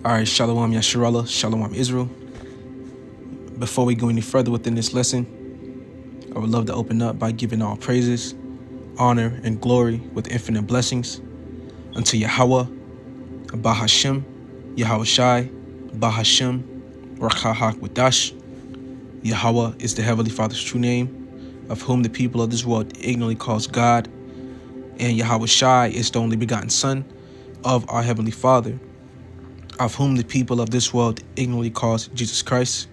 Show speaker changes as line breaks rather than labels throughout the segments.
All right, Shalom Yasharallah, Shalom Israel. Before we go any further within this lesson, I would love to open up by giving all praises, honor, and glory with infinite blessings unto Yahweh, Bahashem, Yahweh Shai, Bahashem, Rakahak Wadash. Yahweh is the Heavenly Father's true name, of whom the people of this world ignorantly calls God, and Yahweh Shai is the only begotten Son of our Heavenly Father, of whom the people of this world ignorantly calls Jesus Christ.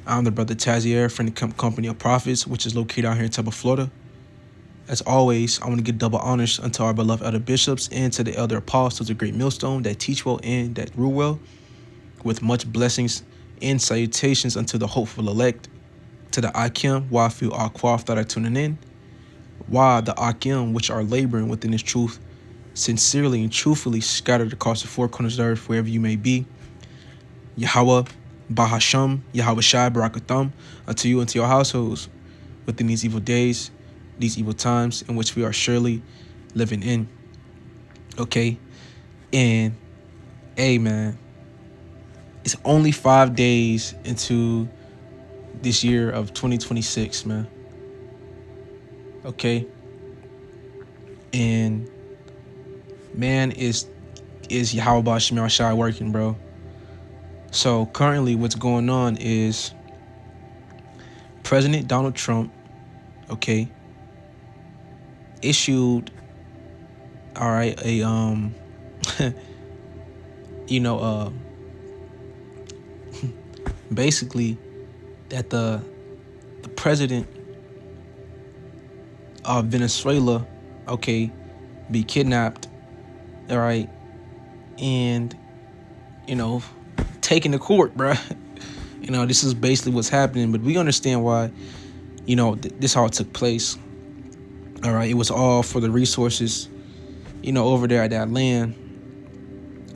I'm the brother Tazier from the Company of Prophets, which is located out here in Tampa, Florida. As always, I want to give double honors unto our beloved elder bishops and to the elder apostles of Great Millstone that teach well and that rule well, with much blessings and salutations unto the hopeful elect, to the Akim, Wafu, Akwaf that are tuning in, Wa, the Akim, which are laboring within this truth, sincerely and truthfully scattered across the four corners of the earth, wherever you may be. Yahweh, Bahasham, Yahweh Shai, Barakatham, unto you and to your households within these evil days, these evil times in which we are surely living in. Okay? And, hey, man, it's only 5 days into this year of 2026, man. Okay? And, man, is Yahweh Bahasham Shai working, bro? So currently what's going on is President Donald Trump, okay, issued, all right, a, basically that the president of Venezuela, okay, be kidnapped, all right, and, taken to court, bruh. This is basically what's happening, but we understand why, this all took place. All right, it was all for the resources, over there at that land.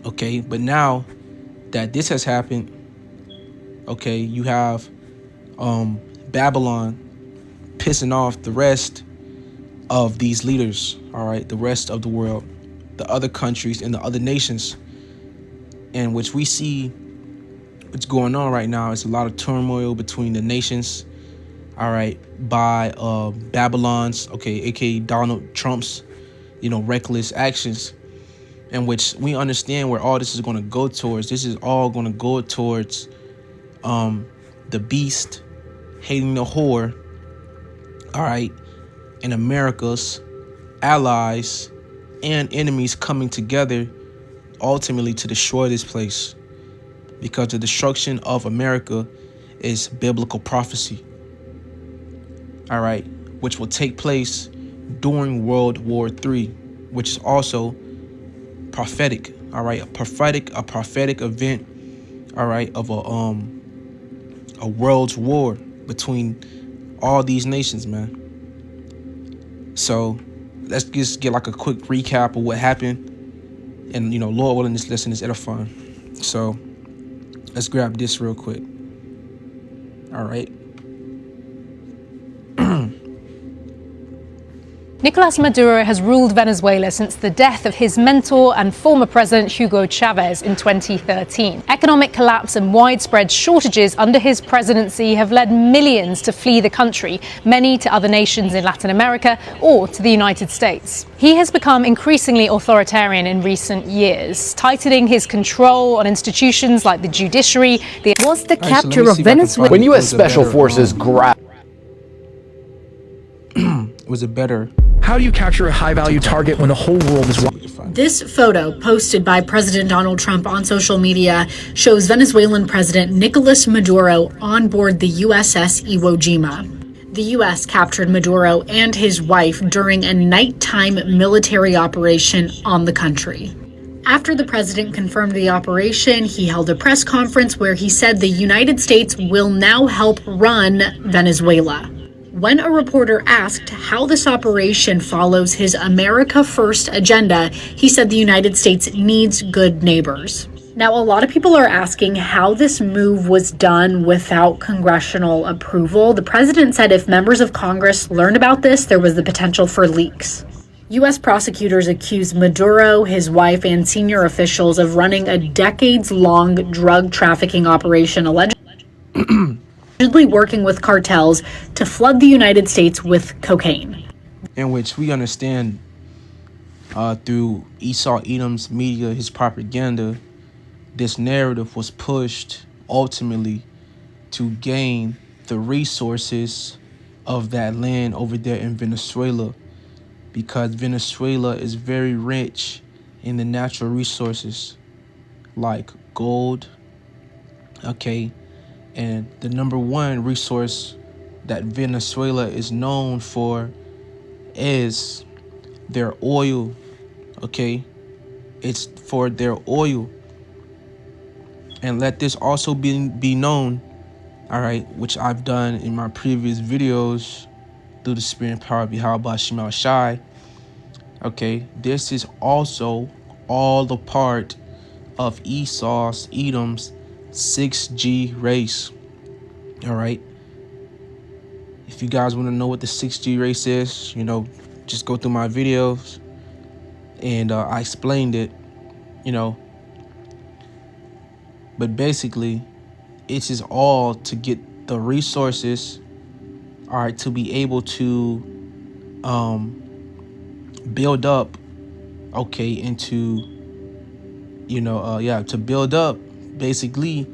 Okay, but now that this has happened, okay, you have Babylon pissing off the rest of these leaders, all right, the rest of the world, the other countries and the other nations, in which we see what's going on right now is a lot of turmoil between the nations, all right, by Babylon's, okay, aka Donald Trump's, reckless actions, in which we understand where all this is going to go towards. This is all going to go towards the beast hating the whore, all right, and America's allies and enemies coming together ultimately to destroy this place. Because the destruction of America is biblical prophecy, all right, which will take place during World War III, which is also prophetic, all right, a prophetic event, all right, of a world's war between all these nations, man. So let's just get like a quick recap of what happened, and Lord willing, this lesson is edifying. So let's grab this real quick. All right.
Nicolas Maduro has ruled Venezuela since the death of his mentor and former president Hugo Chavez in 2013. Economic collapse and widespread shortages under his presidency have led millions to flee the country, many to other nations in Latin America or to the United States. He has become increasingly authoritarian in recent years, tightening his control on institutions like the judiciary.
Was the capture of Venezuela...
When U.S. Special Forces grab...
Was it better?
How do you capture a high-value target when the whole world is watching?
This photo, posted by President Donald Trump on social media, shows Venezuelan President Nicolas Maduro on board the USS Iwo Jima. The U.S. captured Maduro and his wife during a nighttime military operation on the country. After the president confirmed the operation, he held a press conference where he said the United States will now help run Venezuela. When a reporter asked how this operation follows his America First agenda, he said the United States needs good neighbors. Now, a lot of people are asking how this move was done without congressional approval. The president said if members of Congress learned about this, there was the potential for leaks. U.S. prosecutors accuse Maduro, his wife, and senior officials of running a decades-long drug trafficking operation, allegedly working with cartels to flood the United States with cocaine.
In which we understand through Esau Edom's media, his propaganda, this narrative was pushed ultimately to gain the resources of that land over there in Venezuela, because Venezuela is very rich in the natural resources like gold, okay, and the number one resource that Venezuela is known for is their oil, okay? It's for their oil. And let this also be known, all right, which I've done in my previous videos through the spirit and power of Yahweh Shema Shai. Okay, this is also all the part of Esau's, Edom's 6G race. All right. If you guys want to know what the 6G race is, you know, just go through my videos and I explained it, you know. But basically, it is all to get the resources, all right, to be able to build up, okay, into, you know, to build up basically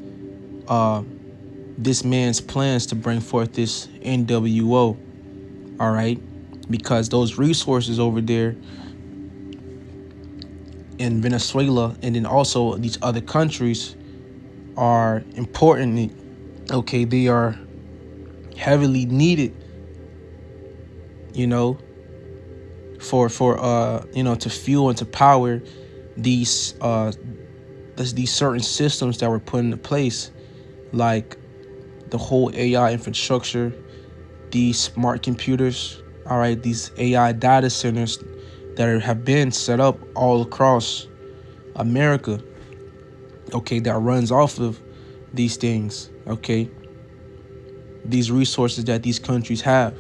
this man's plans to bring forth this NWO, all right, because those resources over there in Venezuela and then also these other countries are important, okay, they are heavily needed, you know, for you know, to fuel and to power these certain systems that were put into place, like the whole AI infrastructure, these smart computers, all right, these AI data centers that have been set up all across America, okay, that runs off of these things, okay, these resources that these countries have.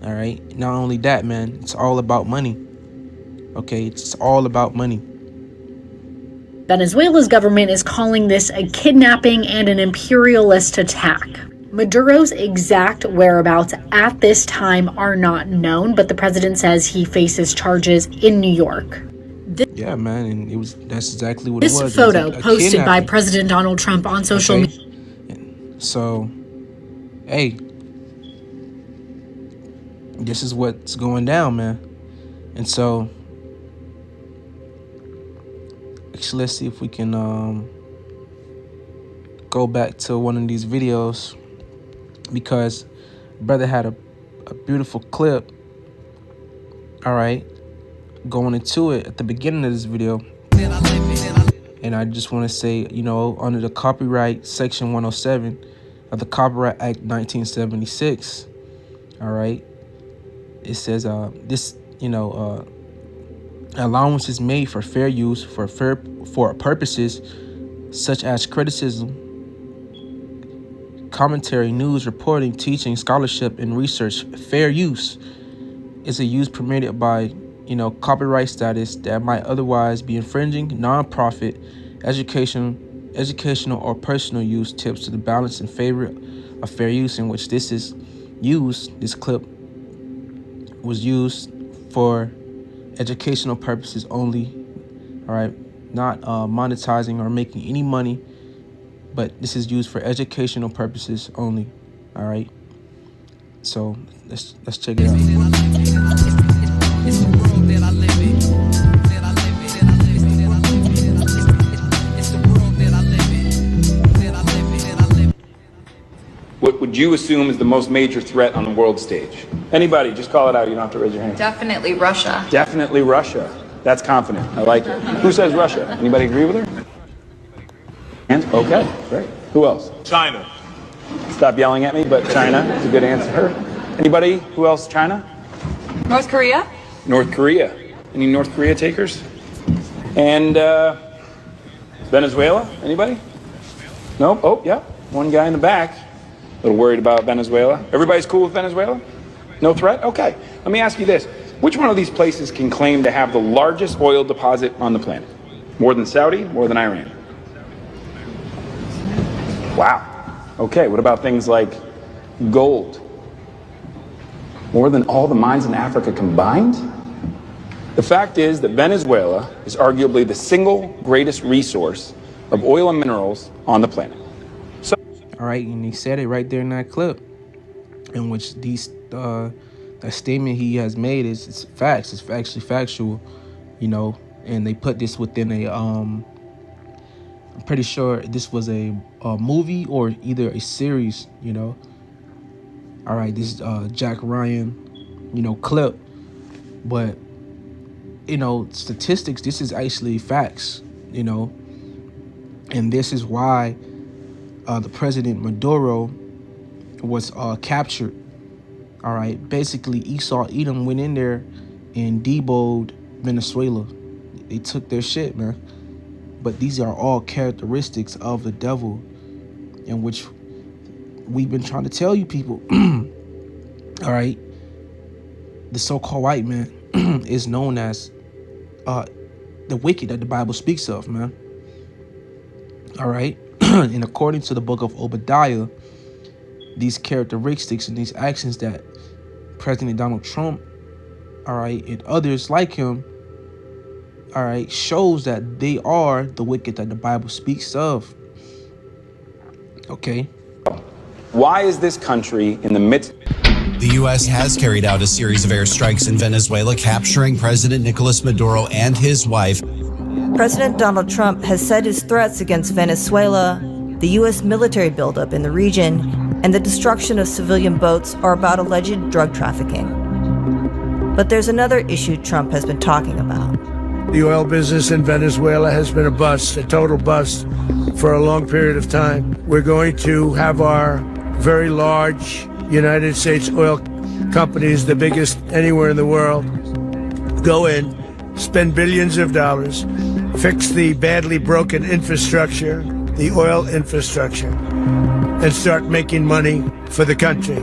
All right. Not only that, man, it's all about money. Okay, it's all about money.
Venezuela's government is calling this a kidnapping and an imperialist attack. Maduro's exact whereabouts at this time are not known, but the president says he faces charges in New York.
Yeah, man, and that's exactly what it was.
This photo
a
posted by President Donald Trump on social media.
So, hey, this is what's going down, man. And so, actually, let's see if we can go back to one of these videos, because brother had a beautiful clip, all right, going into it at the beginning of this video. And I just want to say, you know, under the copyright section 107 of the Copyright Act 1976, all right, it says this, you know, allowance is made for fair use for purposes such as criticism, commentary, news, reporting, teaching, scholarship, and research. Fair use is a use permitted by, you know, copyright status that might otherwise be infringing. Non-profit, educational, or personal use tips to the balance in favor of fair use, in which this is used. This clip was used for educational purposes only, all right, not monetizing or making any money, but this is used for educational purposes only, all right. So let's check it out.
What would you assume is the most major threat on the world stage? Anybody, just call it out. You don't have to raise your hand.
Definitely Russia.
Definitely Russia. That's confident. I like it. Who says Russia? Anybody agree with her? Hands? Okay, great. Who else?
China.
Stop yelling at me, but China is a good answer. Anybody? Who else? China?
North Korea?
North Korea. Any North Korea takers? And Venezuela? Anybody? No? Oh, yeah. One guy in the back. A little worried about Venezuela. Everybody's cool with Venezuela? No threat? Okay. Let me ask you this. Which one of these places can claim to have the largest oil deposit on the planet? More than Saudi, more than Iran? Wow. Okay, what about things like gold? More than all the mines in Africa combined? The fact is that Venezuela is arguably the single greatest resource of oil and minerals on the planet. So,
all right, and he said it right there in that clip, in which that statement he has made it's facts. It's actually factual, you know. And they put this within a I'm pretty sure this was a movie or either a series, you know. All right, this is Jack Ryan, you know, clip, but you know, statistics. This is actually facts, you know, and this is why the president Maduro was captured. All right, basically Esau Edom went in there and debowed Venezuela. They took their shit, man. But these are all characteristics of the devil, in which we've been trying to tell you people. All right, the so-called white man is known as the wicked that the Bible speaks of, man. All right, and according to the book of Obadiah, these characteristics and these actions that President Donald Trump, all right, and others like him, all right, shows that they are the wicked that the Bible speaks of. Okay.
why is this country in the midst?
The U.S. has carried out a series of airstrikes in Venezuela, capturing President Nicolas Maduro and his wife.
President Donald Trump has said his threats against Venezuela, the U.S. military buildup in the region, and the destruction of civilian boats are about alleged drug trafficking. But there's another issue Trump has been talking about.
The oil business in Venezuela has been a bust, a total bust, for a long period of time. We're going to have our very large United States oil companies, the biggest anywhere in the world, go in, spend billions of dollars, fix the badly broken infrastructure, the oil infrastructure, and start making money for the country.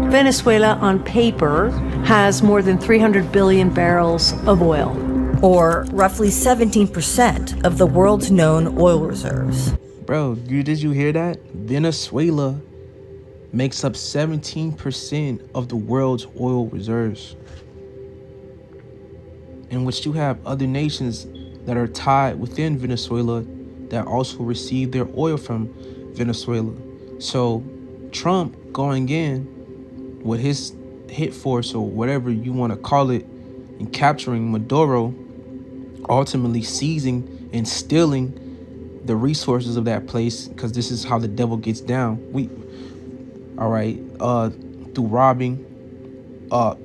Venezuela, on paper, has more than 300 billion barrels of oil,
or roughly 17% of the world's known oil reserves.
Bro, did you hear that? Venezuela makes up 17% of the world's oil reserves, in which you have other nations that are tied within Venezuela that also receive their oil from Venezuela. So Trump going in with his hit force, or whatever you want to call it, and capturing Maduro, ultimately seizing and stealing the resources of that place, because this is how the devil gets down. Through robbing,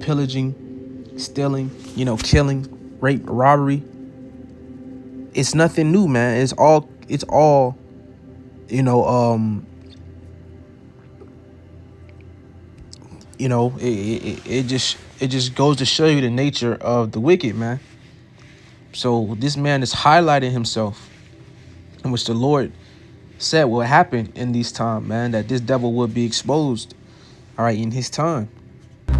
pillaging, stealing, killing, rape, robbery. It's nothing new, man. It's all it just goes to show you the nature of the wicked, man. So this man is highlighting himself, in which the Lord said will happen in these times, man, that this devil would be exposed, all right, in his time.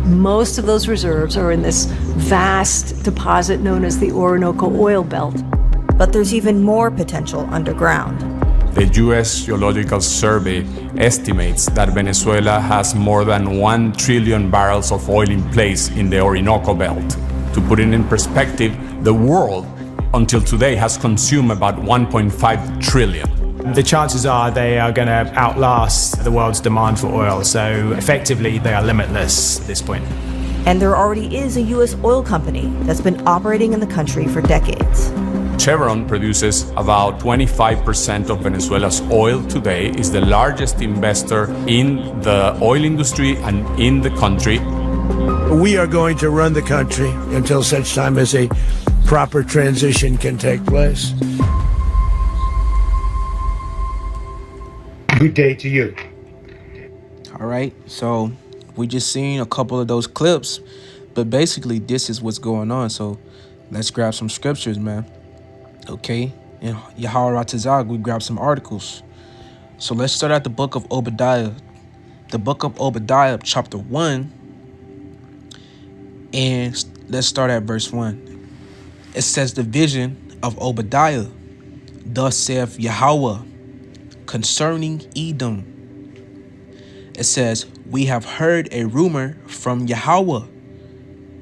most of those reserves are in this vast deposit known as the Orinoco Oil Belt.
But there's even more potential underground.
The U.S. Geological Survey estimates that Venezuela has more than 1 trillion barrels of oil in place in the Orinoco Belt. To put it in perspective, the world until today has consumed about 1.5 trillion.
The chances are they are going to outlast the world's demand for oil, so effectively they are limitless at this point.
And there already is a U.S. oil company that's been operating in the country for decades.
Chevron produces about 25% of Venezuela's oil today, is the largest investor in the oil industry and in the country.
We are going to run the country until such time as a proper transition can take place. Good day to you.
All right, so we just seen a couple of those clips, but basically this is what's going on. So let's grab some scriptures, man. Okay, in Yahweh Tazag, we grab some articles. So let's start at the book of Obadiah. The book of Obadiah, chapter 1, and let's start at verse 1. It says, the vision of Obadiah. Thus saith Yahweh concerning Edom. It says, we have heard a rumor from Yahweh,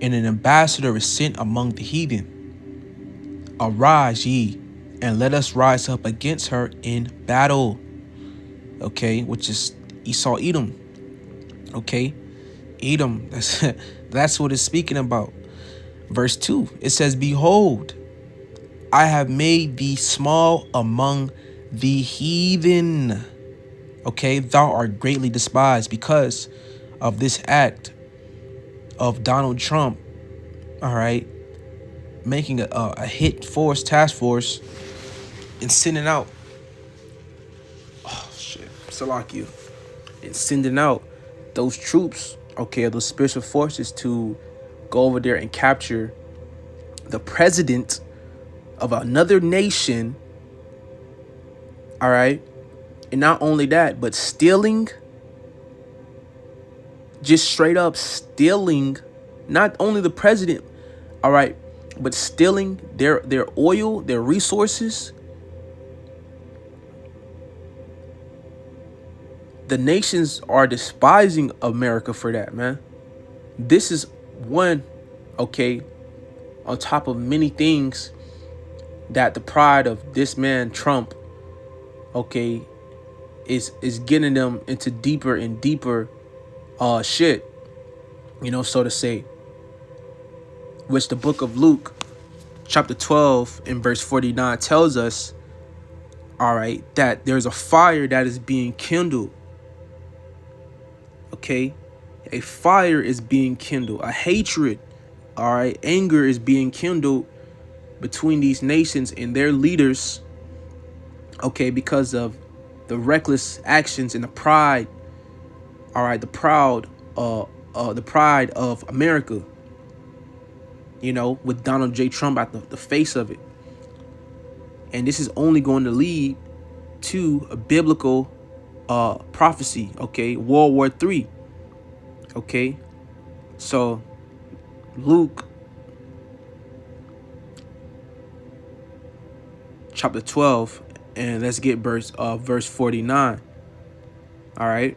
and an ambassador is sent among the heathen. Arise ye, and let us rise up against her in battle. Okay, which is Esau, Edom. Okay, Edom, that's what it's speaking about. Verse 2, it says, behold, I have made thee small among the heathen. Okay, thou art greatly despised because of this act of Donald Trump, all right, making a hit force, task force, and sending out, Salakia, and sending out those troops, okay, those spiritual forces to go over there and capture the president of another nation, all right, and not only that, but stealing, just straight up stealing, not only the president, all right, but stealing their oil, their resources. The nations are despising America for that, man. This is one, okay, on top of many things that the pride of this man Trump, okay, is getting them into deeper and deeper shit, you know, so to say, which the book of Luke chapter 12 and verse 49 tells us, all right, that there's a fire that is being kindled. Okay, a fire is being kindled, a hatred, all right, anger is being kindled between these nations and their leaders, okay, because of the reckless actions and the pride, all right, the pride of America, you know, with Donald J. Trump at the face of it. And this is only going to lead to a biblical prophecy, okay, World War III, okay. So Luke chapter 12, and let's get verse 49. All right.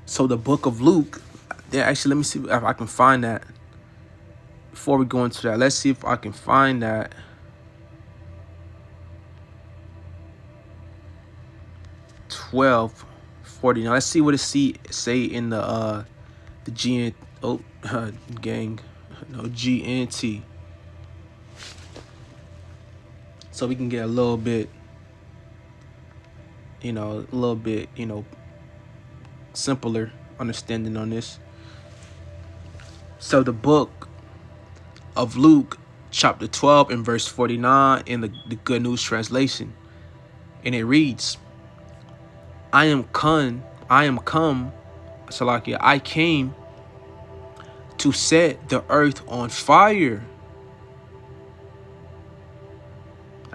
So the book of Luke, yeah, actually, let me see if I can find that before we go into that. Let's see if I can find that. $12.49. Let's see what it say in the GNT. So we can get a little bit, simpler understanding on this. So the book of Luke, chapter 12 and verse 49 in the Good News translation, and it reads, I came to set the earth on fire.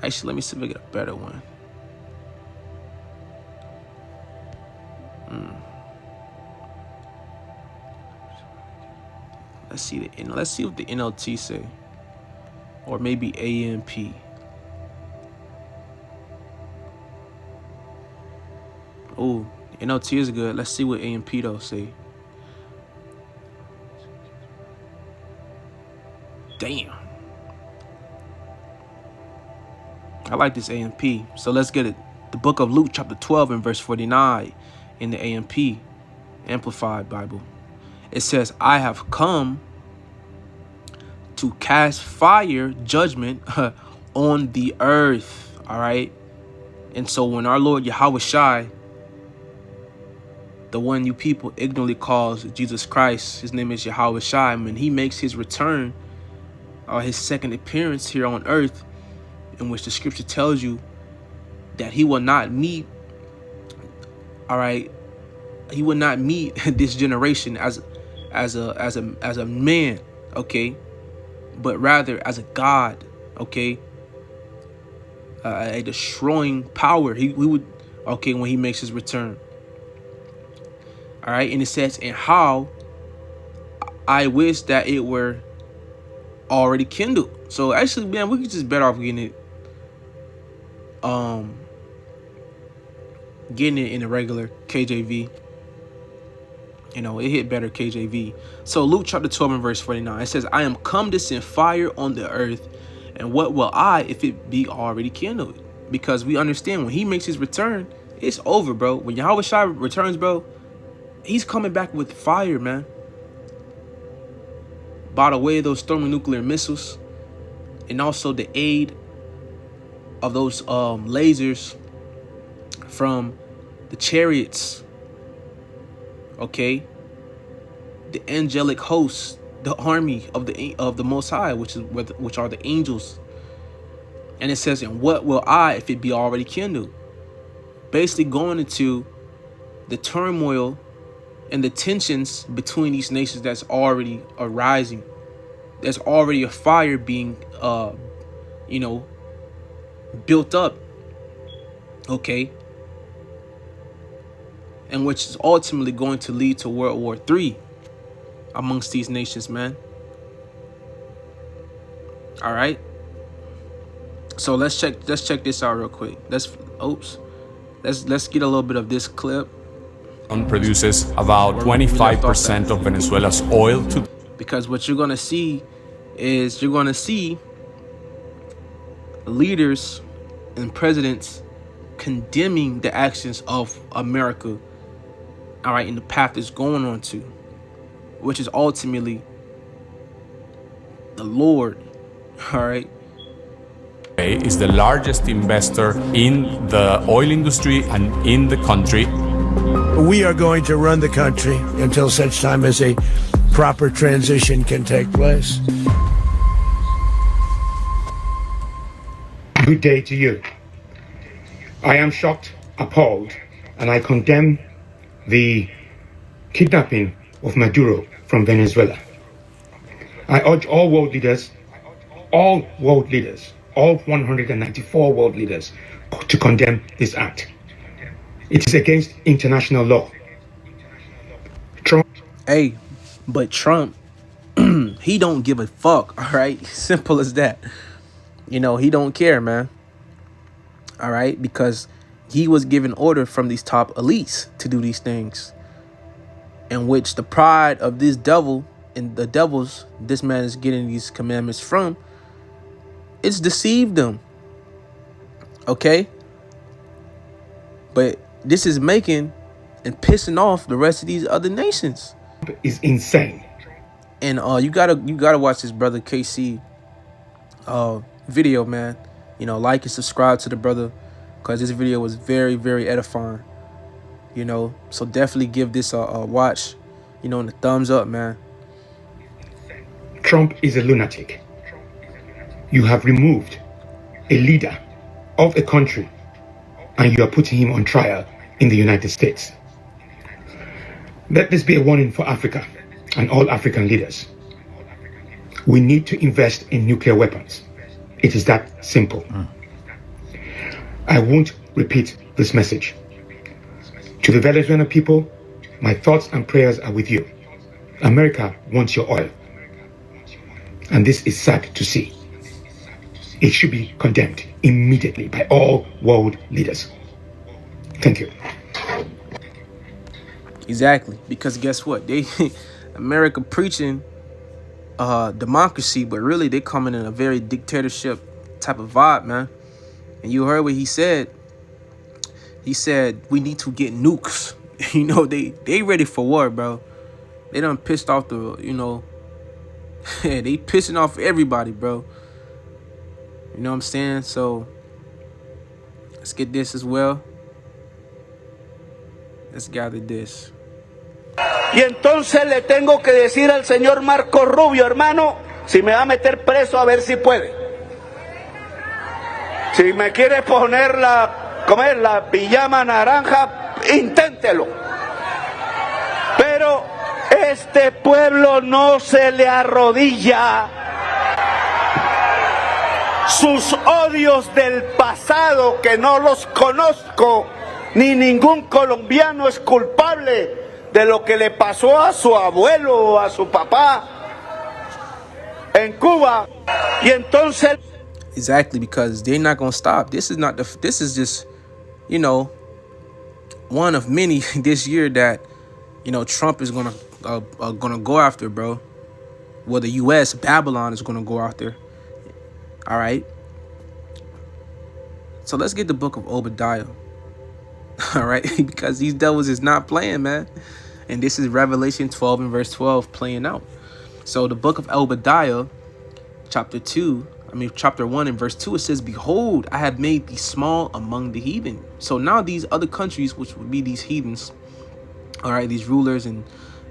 Actually, let me see if I get a better one. Let's see what the NLT say, or maybe AMP. Oh, NLT is good. Let's see what AMP though say. Damn. I like this AMP. So let's get it. The book of Luke, chapter 12 and verse 49 in the AMP, Amplified Bible. It says, I have come to cast fire judgment on the earth. All right. And so when our Lord Yahweh Shai, the one you people ignorantly calls Jesus Christ, his name is Yahweh Shai, when he makes his return, or his second appearance here on earth, in which the scripture tells you that he will not meet, all right, he will not meet this generation as a man, okay, but rather as a God, okay, a destroying power. He would, okay, when he makes his return. All right, and it says, and how I wish that it were already kindled. So actually, man, we could just better off getting it in a regular KJV. You know, it hit better KJV. So Luke chapter 12 and verse 49, it says, I am come to send fire on the earth, and what will I if it be already kindled? Because we understand when he makes his return, it's over, bro. When Yahweh Shai returns, bro, he's coming back with fire, man. By the way of those thermonuclear missiles, and also the aid of those lasers from the chariots, okay, the angelic hosts, the army of the Most High, which are the angels. And it says, and what will I if it be already kindled? Basically going into the turmoil and the tensions between these nations that's already arising. There's already a fire being built up, okay, and which is ultimately going to lead to World War III amongst these nations, man. All right, so let's check this out real quick. Let's get a little bit of this clip.
Produces about 25% of Venezuela's oil.
Because what you're gonna see is leaders and presidents condemning the actions of America, all right, in the path it's going on to, which is ultimately the Lord, all right.
Is the largest investor in the oil industry and in the country.
We are going to run the country until such time as a proper transition can take place.
Good day to you. I am shocked, appalled, and I condemn the kidnapping of Maduro from Venezuela. I urge all world leaders, all 194 world leaders, to condemn this act. It is against international law. Trump.
Hey, but Trump, he don't give a fuck, all right? Simple as that. You know, he don't care, man. All right? Because he was given order from these top elites to do these things, in which the pride of this devil and the devils this man is getting these commandments from, it's deceived them. Okay? But this is making and pissing off the rest of these other nations.
Is insane.
And you gotta watch this brother KC video, man. You know, like and subscribe to the brother, because this video was very, very edifying. You know, so definitely give this a watch, you know, and a thumbs up, man.
Trump is a lunatic. You have removed a leader of a country and you are putting him on trial in the United States. Let this be a warning for Africa and all African leaders. We need to invest in nuclear weapons. It is that simple. I won't repeat this message. To the Venezuelan people, my thoughts and prayers are with you. America wants your oil. And this is sad to see. It should be condemned immediately by all world leaders. Thank you.
Exactly, because guess what? America preaching democracy, but really they coming in a very dictatorship type of vibe, man. And you heard what he said. He said we need to get nukes. You know, they ready for war, bro. They done pissed off the, you know, they pissing off everybody, bro. You know what I'm saying? So let's get this as well. Let's gather this.
Y entonces le tengo que decir al señor Marco Rubio, hermano, si me va a meter preso, a ver si puede. Si me quiere poner la pijama naranja, inténtelo. Pero este pueblo no se le arrodilla. Sus odios del pasado, que no los conozco, ni ningún colombiano es culpable de lo que le pasó a su abuelo o a su papá en Cuba. Y entonces...
Exactly, because they're not going to stop. This is just, you know, one of many this year that, you know, Trump is gonna go after, bro. Well, the U.S. Babylon is gonna go after. All right. So let's get the book of Obadiah. All right, because these devils is not playing, man. And this is Revelation 12 and verse 12 playing out. So the book of Obadiah, chapter 1 and verse 2, it says, "Behold, I have made thee small among the heathen." So now these other countries, which would be these heathens, all right, these rulers and,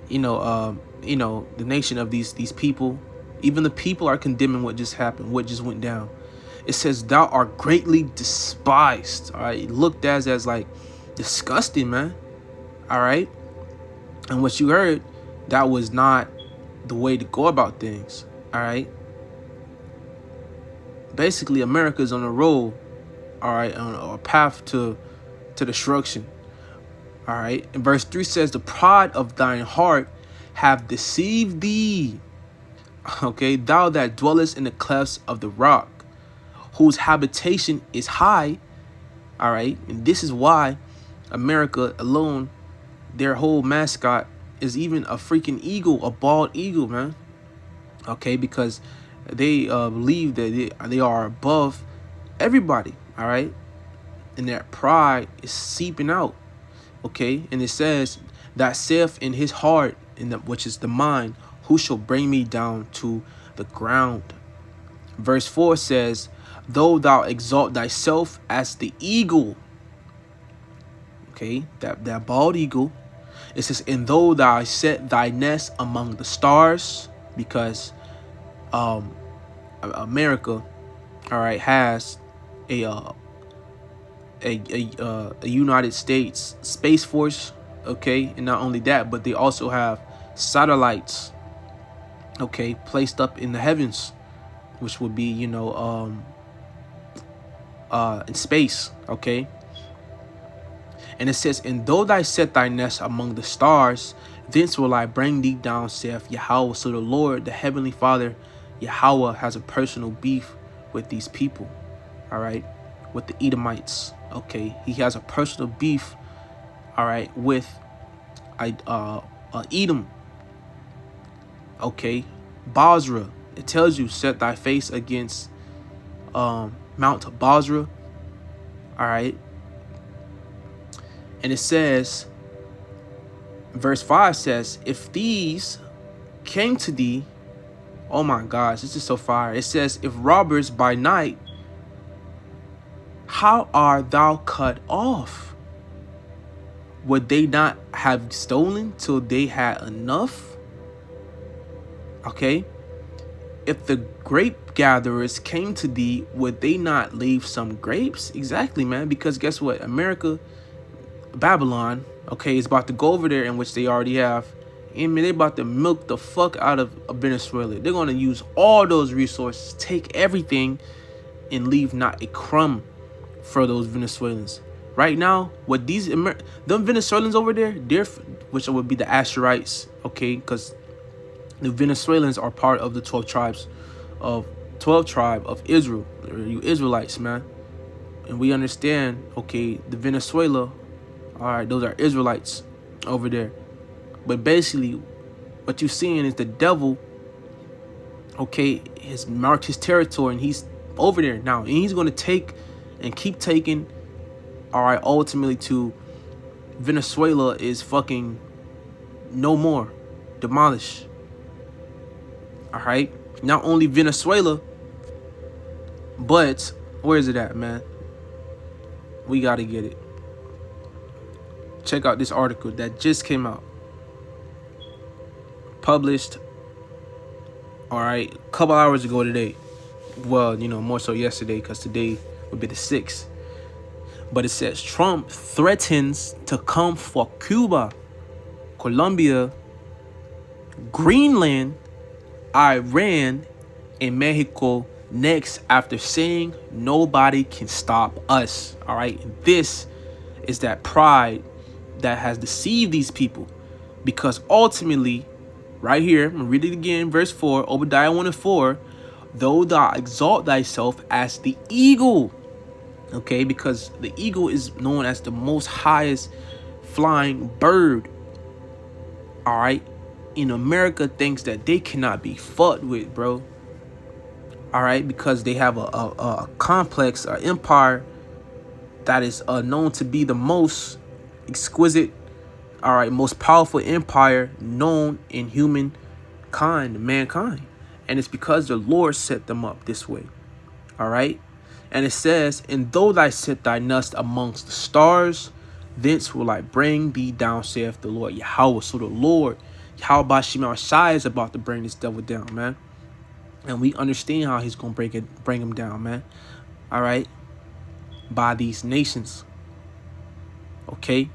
the nation of these people, even the people are condemning what just happened, what just went down. It says, "Thou art greatly despised." All right, looked as like disgusting, man. All right. And what you heard, that was not the way to go about things. All right. Basically, America's on a roll, all right, on a path to destruction. All right. And verse 3 says, "The pride of thine heart have deceived thee. Okay, thou that dwellest in the clefts of the rock, whose habitation is high." All right. And this is why America alone, their whole mascot is even a freaking eagle, a bald eagle, man. Okay, because they believe that they are above everybody. All right. And that pride is seeping out. Okay. And it says, "That saith in his heart, which is the mind, who shall bring me down to the ground?" Verse 4 says, "Though thou exalt thyself as the eagle." Okay, that bald eagle. It says, "And though thou set thy nest among the stars," because America, all right, has a United States Space Force. Okay, and not only that, but they also have satellites, okay, placed up in the heavens, which would be, in space. Okay. And it says, "And though thou set thy nest among the stars, thence will I bring thee down, saith Yahweh." So the Lord, the Heavenly Father, Yahweh, has a personal beef with these people. All right. With the Edomites. Okay. He has a personal beef. All right. With Edom. Okay. Bozrah. It tells you, "Set thy face against Mount Bozrah." All right. And it says, verse 5 says, "If these came to thee," oh my gosh, this is so fire. It says, "If robbers by night, how art thou cut off? Would they not have stolen till they had enough?" Okay. "If the grape gatherers came to thee, would they not leave some grapes?" Exactly, man. Because guess what? America, Babylon, okay, is about to go over there, in which they already have. I mean, they're about to milk the fuck out of Venezuela. They're going to use all those resources, take everything, and leave not a crumb for those Venezuelans. Right now, what them Venezuelans over there, which would be the Asherites, okay, because the Venezuelans are part of the 12 tribe of Israel. You Israelites, man. And we understand, okay, the Venezuela, all right, those are Israelites over there. But basically, what you're seeing is the devil, okay, has marked his territory, and he's over there now. And he's going to take and keep taking, all right, ultimately to Venezuela is fucking no more. Demolished. All right. Not only Venezuela, but where is it at, man? We got to get it. Check out this article that just came out. Published, all right, a couple hours ago today. Well, more so yesterday, because today would be the 6th. But it says, "Trump threatens to come for Cuba, Colombia, Greenland, Iran, and Mexico next, after saying nobody can stop us." All right. This is that pride that has deceived these people. Because ultimately, right here, I'm going to read it again, verse 4, Obadiah 1 and 4, though thou exalt thyself as the eagle, okay, because the eagle is known as the most highest flying bird, all right, in America thinks that they cannot be fucked with, bro, all right, because they have a complex, an empire that is known to be the most exquisite, all right, most powerful empire known in mankind. And it's because the Lord set them up this way. All right. And it says, and though thou set thy nest amongst the stars, thence will I bring thee down, saith the Lord Yahweh. So the Lord, Yahweh Shema Shai, is about to bring this devil down, man. And we understand how he's going to bring him down, man. All right. By these nations. Okay.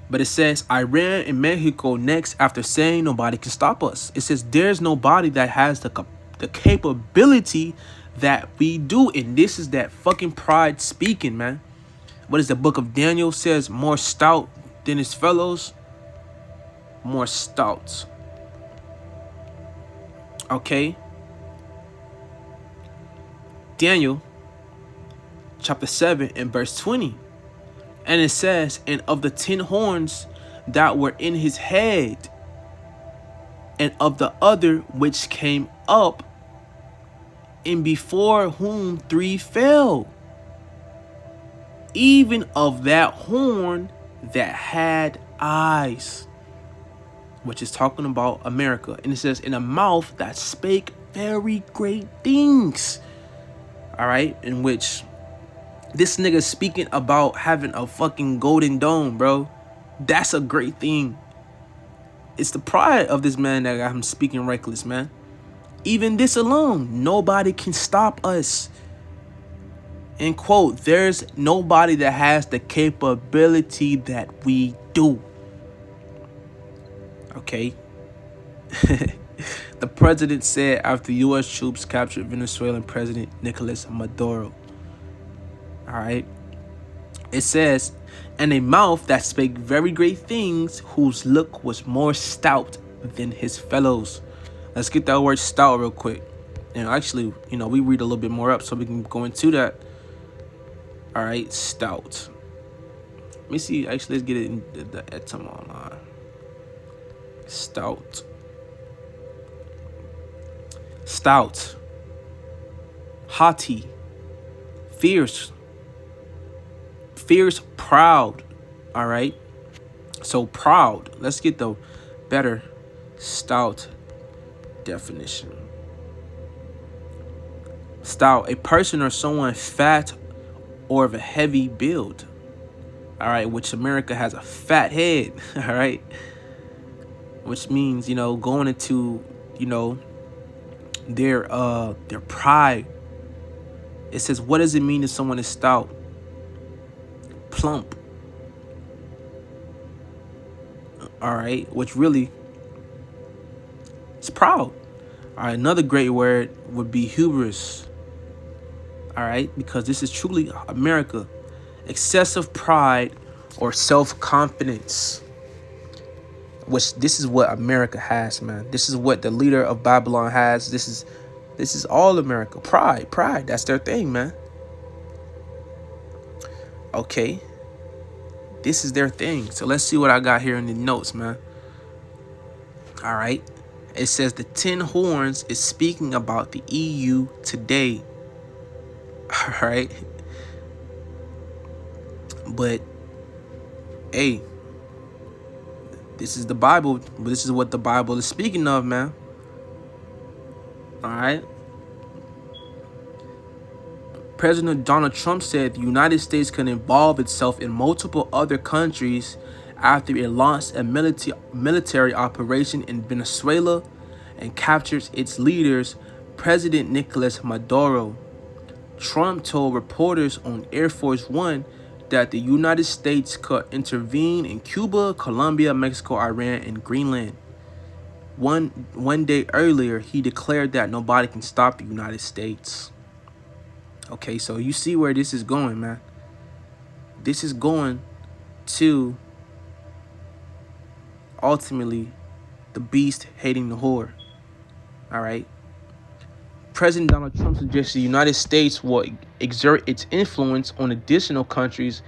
But it says, Iran and Mexico next, after saying nobody can stop us. It says there's nobody that has the capability that we do. And this is that fucking pride speaking, man. What is the book of Daniel says? More stout than his fellows. More stout. Okay. Daniel chapter 7 and verse 20. And it says, and of the 10 horns that were in his head, and of the other which came up, and before whom 3 fell, even of that horn that had eyes, which is talking about America. And it says, in a mouth that spake very great things. All right, in which this nigga speaking about having a fucking golden dome, bro. That's a great thing. It's the pride of this man that got him speaking reckless, man. Even this alone, nobody can stop us. End quote. There's nobody that has the capability that we do. Okay. The president said after U.S. troops captured Venezuelan President Nicolas Maduro. All right. It says, and a mouth that spake very great things, whose look was more stout than his fellows. Let's get that word stout real quick. And actually, we read a little bit more up so we can go into that. All right, stout. Let me see. Actually, let's get it in the etymology. Stout. Stout. Haughty. Fierce. Fierce, proud. All right. So proud. Let's get the better stout definition. Stout, a person or someone fat or of a heavy build. All right, which America has a fat head. All right, which means going into their pride. It says, what does it mean if someone is stout? Plump. All right, which really is proud. All right, another great word would be hubris. All right, because this is truly America. Excessive pride or self-confidence. Which this is what America has, man. This is what the leader of Babylon has. This is all America. Pride. That's their thing, man. Okay. This is their thing. So let's see what I got here in the notes, man. All right. It says the 10 horns is speaking about the EU today. All right. But, hey, this is the Bible. This is what the Bible is speaking of, man. All right. President Donald Trump said the United States can involve itself in multiple other countries after it launched a military operation in Venezuela and captured its leaders, President Nicolas Maduro. Trump told reporters on Air Force One that the United States could intervene in Cuba, Colombia, Mexico, Iran, and Greenland. One day earlier, he declared that nobody can stop the United States. Okay, so you see where this is going, man. This is going to ultimately the beast hating the whore. All right. President Donald Trump suggests the United States will exert its influence on additional countries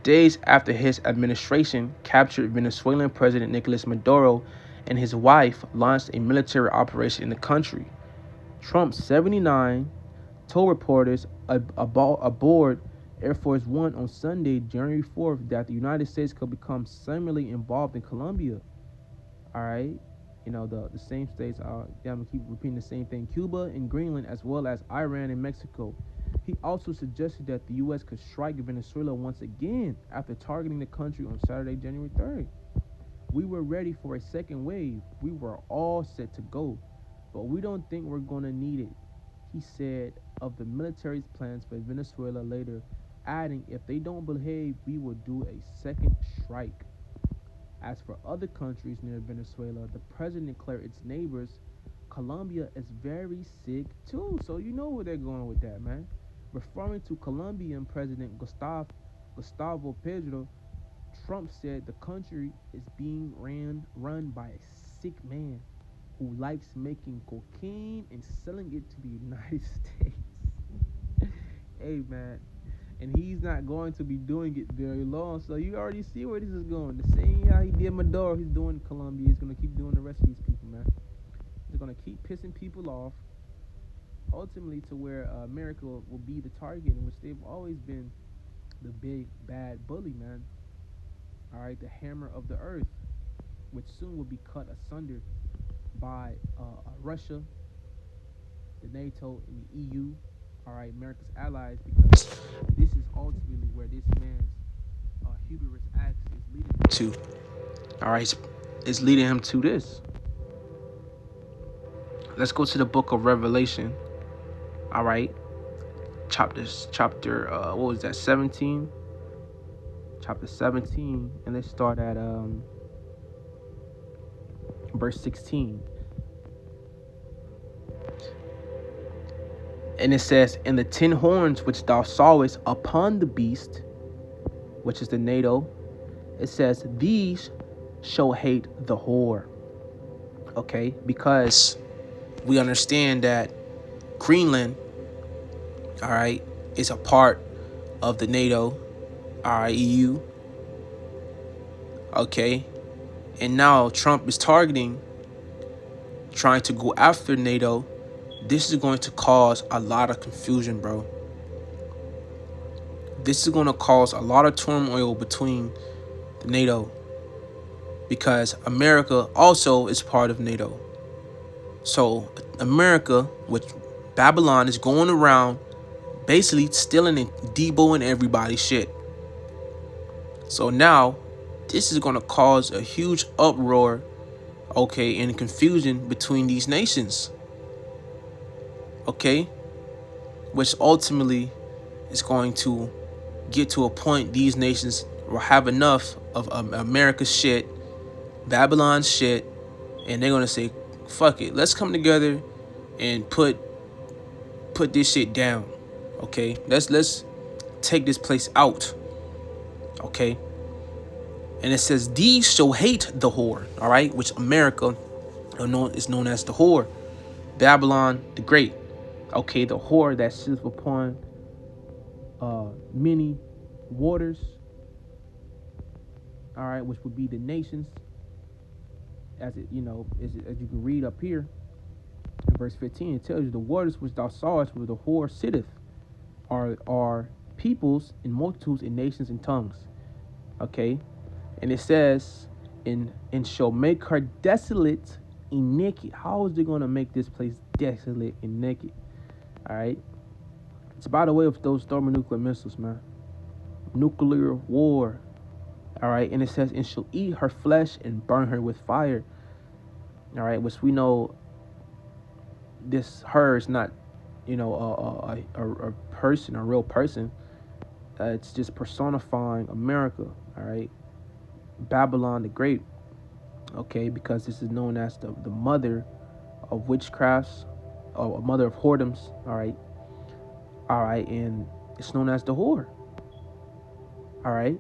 days after his administration captured Venezuelan President Nicolas Maduro and his wife launched a military operation in the country. Trump, 79, told reporters aboard Air Force One on Sunday, January 4th, that the United States could become similarly involved in Colombia. All right. You know, the same states are, I'm going to keep repeating the same thing, Cuba and Greenland, as well as Iran and Mexico. He also suggested that the U.S. could strike Venezuela once again after targeting the country on Saturday, January 3rd. We were ready for a second wave. We were all set to go, but we don't think we're going to need it, he said of the military's plans for Venezuela later, adding, if they don't behave, we will do a second strike. As for other countries near Venezuela, the president declared its neighbors, Colombia is very sick too. So you know where they're going with that, man. Referring to Colombian President Gustavo Petro, Trump said the country is being run by a sick man who likes making cocaine and selling it to the United States. Hey, man. And he's not going to be doing it very long. So you already see where this is going. The same how he did Maduro, he's doing Colombia. He's going to keep doing the rest of these people, man. He's going to keep pissing people off, ultimately to where America will be the target, in which they've always been the big, bad bully, man. All right, the hammer of the earth, which soon will be cut asunder by Russia, the NATO, and the EU. All right, America's allies, because this is ultimately where this man's hubris acts is leading him to. All right, it's leading him to this. Let's go to the book of Revelation. All right, chapter what was that, 17? Chapter 17, and let's start at verse 16. And it says, and the 10 horns which thou sawest upon the beast, which is the NATO, it says, these shall hate the whore. Okay, because we understand that Greenland, all right, is a part of the NATO, all right, EU. Okay, and now Trump is trying to go after NATO. This is going to cause a lot of confusion, bro. This is going to cause a lot of turmoil between the NATO, because America also is part of NATO. So America, which Babylon, is going around basically stealing and deboing everybody's shit. So now this is going to cause a huge uproar, okay, and confusion between these nations. Okay, which ultimately is going to get to a point these nations will have enough of America's shit, Babylon's shit, and they're going to say, fuck it, let's come together and put this shit down. Okay, let's take this place out. Okay, and it says, these shall hate the whore, all right, which America is known as the whore, Babylon the Great. Okay, the whore that sits upon many waters, all right, which would be the nations, as it, as you can read up here in verse 15, it tells you the waters which thou sawest where the whore sitteth are peoples and multitudes and nations and tongues. Okay, and it says, and shall make her desolate and naked. How is it going to make this place desolate and naked? All right, it's by the way of those thermonuclear missiles, man. Nuclear war. All right, and it says, and shall eat her flesh and burn her with fire. All right, which we know her is not, a person, a real person. It's just personifying America. All right, Babylon the Great. Okay, because this is known as the mother of witchcrafts, or a mother of whoredoms. All right, and it's known as the whore. All right,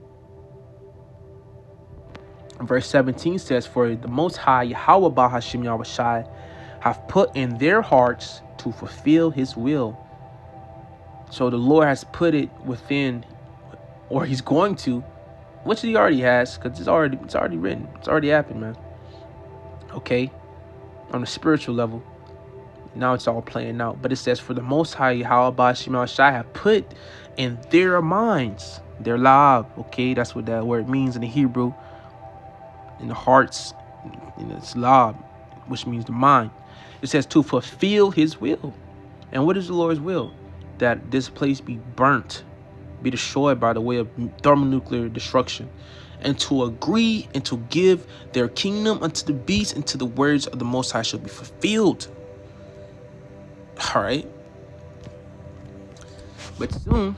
Verse 17 says, for the Most High, Yahweh Bahashim Yahweh Shai, have put in their hearts to fulfill his will. So the Lord has put it within, or he's going to, which he already has, because it's already written. It's already happened, man. Okay? On the spiritual level. Now it's all playing out. But it says, for the Most High, Yahweh Bahashim Yahweh Shai, have put in their minds, their lab. Okay? That's what that word means in the Hebrew. In the hearts, it's lab, which means the mind. It says to fulfill his will. And what is the Lord's will? That this place be burnt, be destroyed by the way of thermonuclear destruction, and to agree and to give their kingdom unto the beast, and to the words of the Most High shall be fulfilled. All right. But soon,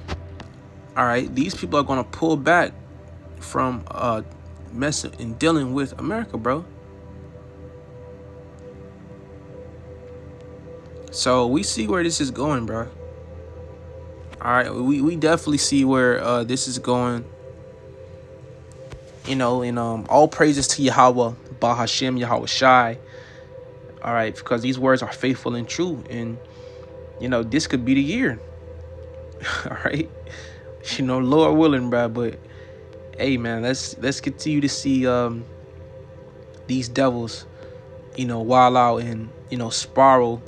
all right, these people are going to pull back from messing and dealing with America, bro. So we see where this is going, bro. All right, we definitely see where this is going. You know, and all praises to Yahweh, Bahashim, Yahweh Shai. All right, because these words are faithful and true, and you know this could be the year. All right, you know, Lord willing, bro. But hey, man, let's continue to see these devils, you know, wild out and you know spiral,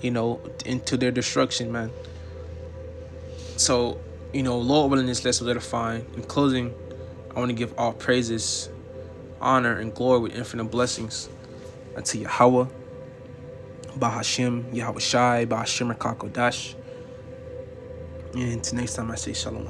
you know, into their destruction, man. So, you know, Lord willing, this let's solidify. In closing, I want to give all praises, honor, and glory with infinite blessings unto Yahweh, Bahashim, Yahweh Shai, Bahashim Rakakodash. And until next time, I say Shalom.